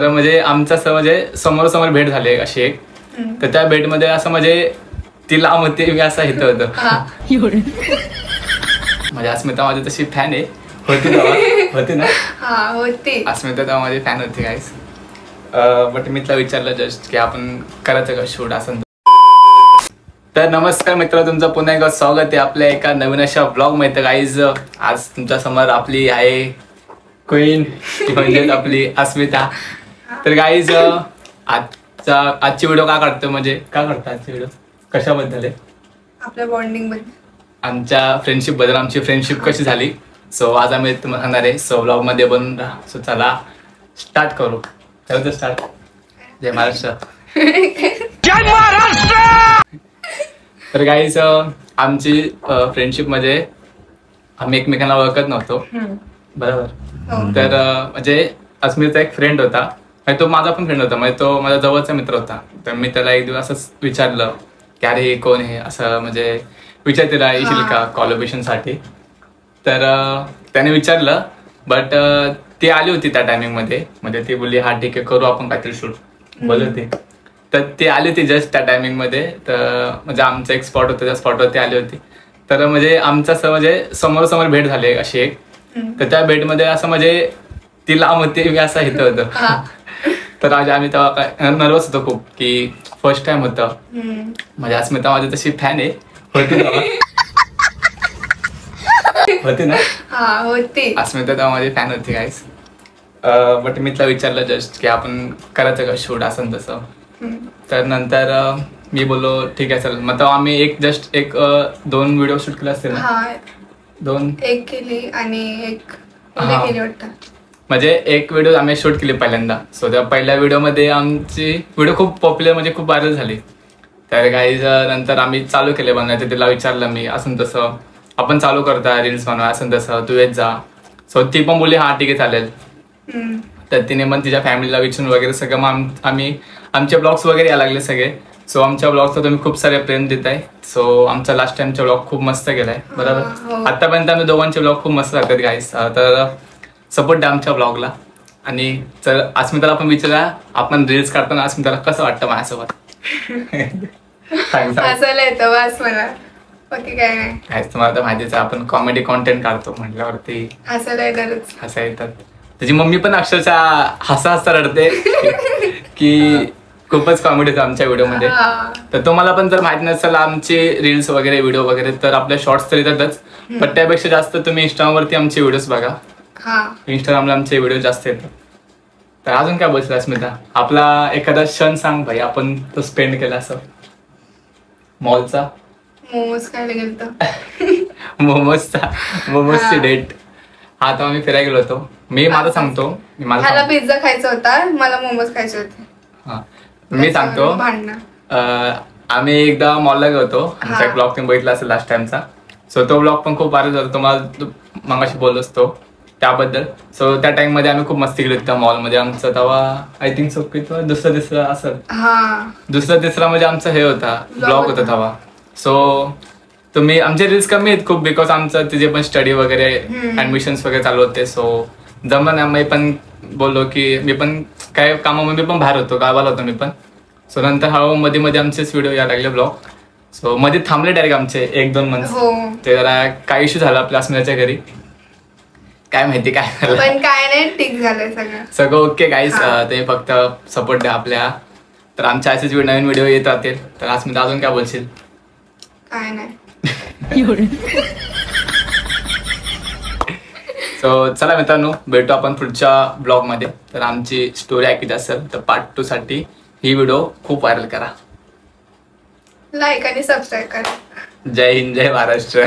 तर म्हणजे आमचं असं म्हणजे समोरासमोर भेट झाली अशी एक. तर त्या भेटमध्ये असं म्हणजे ती लांब होती, मी असं इथं होतं. म्हणजे अस्मिता माझी तशी फॅन आहे, होती ना. होती अस्मिता तेव्हा माझी फॅन होती गाईस. बट मी तिला विचारलं जस्ट की आपण करायचं का शूट असं. तर नमस्कार मित्र, तुमचं पुन्हा एकदा स्वागत आहे आपल्या एका नवीन अशा ब्लॉग मध्ये. गाईज आज तुमच्या समोर आपली आहे क्वीन, म्हणजे आपली अस्मिता. तर गाईज आजची व्हिडिओ का काढतो, म्हणजे का काढतो आजची व्हिडिओ, कशाबद्दल आहे? आपल्या बॉन्डिंग बद्दल, आमच्या फ्रेंडशिप बद्दल. आमची फ्रेंडशिप कशी झाली, सो आज आम्ही तुम्हाला सांगणार आहे. सो ब्लॉग मध्ये बनून राहा. सो चला स्टार्ट करू. स्टार्ट. जय महाराष्ट्र. जय महाराष्ट्र. तर गाईज आमची फ्रेंडशिप मध्ये आम्ही एकमेकांना ओळखत नव्हतो, बरोबर. तर म्हणजे अस्मिता एक फ्रेंड होता, तो माझा पण फ्रेंड होता, म्हणजे तो माझा जवळचा मित्र होता. तर मी त्याला एक दिवस असंच विचारलं की अरे कोण आहे, असं म्हणजे विचार तिला येशील का कोलॅबोरेशन साठी. तर त्याने विचारलं, बट ती आली होती त्या टायमिंग मध्ये. म्हणजे ती बोलली हा ठीक आहे करू आपण काहीतरी शूट बोलत. तर ती आली होती जस्ट त्या टायमिंग मध्ये. तर म्हणजे आमचं एक स्पॉट होतं, त्या स्पॉटवर ती आली होती. तर म्हणजे आमचं असं म्हणजे समोरासमोर भेट झाली अशी एक. तर त्या भेटमध्ये असं म्हणजे ती लांब होती, मी असं इथं होतं. तर आम्ही तेव्हा काय नर्वस होतो खूप, की फर्स्ट टाइम होतं. म्हणजे अस्मिता माझी तशी फॅन आहे, होती ना. होती अस्मिता तेव्हा माझी फॅन होती गाईस. बट मी तिला विचारलं जस्ट की आपण करायचं का शूट असं तसं. तर नंतर मी बोललो ठीक आहे चल. मग तेव्हा आम्ही एक 2 व्हिडिओ शूट केले असतील ना. 2 एक केली आणि एक केली वाटतं. म्हणजे एक व्हिडिओ आम्ही शूट केली पहिल्यांदा. सो त्या पहिल्या व्हिडिओमध्ये आमची व्हिडिओ खूप पॉप्युलर, म्हणजे खूप व्हायरल झाली. तर गाईज नंतर आम्ही चालू केले बनवायचं. तिला विचारलं मी असं तसं आपण चालू करता रील्स बनवा असं तसं, तू येत जा. सो ती पण बोलली हा ठीक आहे चालेल. तर तिने पण तिच्या फॅमिलीला विचारून वगैरे सगळं मग आम्ही आमचे ब्लॉग्स वगैरे यायला लागले सगळे. सो आमच्या ब्लॉगचा तुम्ही खूप सारे प्रेम देताय. सो आमचा लास्ट टाइमचा ब्लॉग खूप मस्त गेलाय, बरोबर. आतापर्यंत आम्ही दोघांचे ब्लॉग खूप मस्त लागतात गाईस. तर सपोर्ट द्या आमच्या ब्लॉगला. आणि चल अस्मिताला पण विचारा, आपण रील्स काढताना अस्मिताला कसं वाटतं माझ्यासोबत. हसायला येतं बस मला, बाकी काय नाही. काहीच तुम्हाला तर माहितीच आहे, आपण कॉमेडी कॉन्टेंट काढतो म्हटल्यावरती हसायला येतातच. हसा येतात. त्याची मम्मी पण अक्षरशः हसा रडते की खूपच कॉमेडी होतं आमच्या व्हिडिओमध्ये. तर तुम्हाला पण जर माहिती नसेल आमचे रील्स वगैरे व्हिडिओ वगैरे, तर आपल्या शॉर्ट्स तर येतातच. पण त्यापेक्षा जास्त तुम्ही इंस्टाग्रामवरती आमचे व्हिडिओज बघा. इंस्टाग्रामला आमचे व्हिडिओ जास्त येतात. तर अजून काय बोलतो अस्मिता, आपला एखादा क्षण सांग भाई, आपण तो स्पेंड केला असं. मॉलचा मोमोज खायला गेलतो. मोमोजची डेट. हा तर आम्ही फिरायला गेलो होतो. मी माझं सांगतो. मला पिझ्झा खायचा होता, मला मोमोज खायचे होते. मी सांगतो. आम्ही एकदा मॉलला गेलो होतो. आमचा एक ब्लॉग तुम्ही बघितला असेल लास्ट टाइमचा. सो तो ब्लॉग पण खूप भारी होता, तुम्हाला मगाशी बोललो असतो त्याबद्दल. सो त्या टाइम मध्ये आम्ही खूप मस्ती केली होती त्या मॉलमध्ये. आमचं तेव्हा आय थिंक सो दुसरा तिसरा असं दुसरा तिसरा म्हणजे आमचं हे होता ब्लॉग होता तेव्हा. सो तुम्ही आमचे रील्स कमी आहेत खूप, बिकॉज आमचं तिचे पण स्टडी वगैरे ऍडमिशन्स वगैरे चालू होते. सो जमलं नाही. मी पण बोललो की मी पण काय कामामध्ये पण बाहेर होतो, गावाला होतो मी पण. सो नंतर हळूहळू मध्ये आमचेच व्हिडिओ यायला लागले ब्लॉग. सो मध्ये थांबले डायरेक्ट आमचे 1-2 मंथ्स. ते जरा काय इश्यू झाला आपल्या अस्मिताच्या घरी, काय माहिती काय झालं, पण काय नाही, ठीक झालंय सगळं ओके गाईस. ते फक्त सपोर्ट द्या आपल्या. तर आमच्या असेच नवीन व्हिडिओ येत राहतील. तर अस्मिता अजून काय बोलशील? काय नाही. सो चला मित्रांनो, भेटू आपण पुढच्या ब्लॉग मध्ये. तर आमची स्टोरी ऐकायची असेल तर पार्ट 2 साठी ही व्हिडिओ खूप व्हायरल करा, लाईक आणि सबस्क्राईब करा. जय हिंद, जय महाराष्ट्र.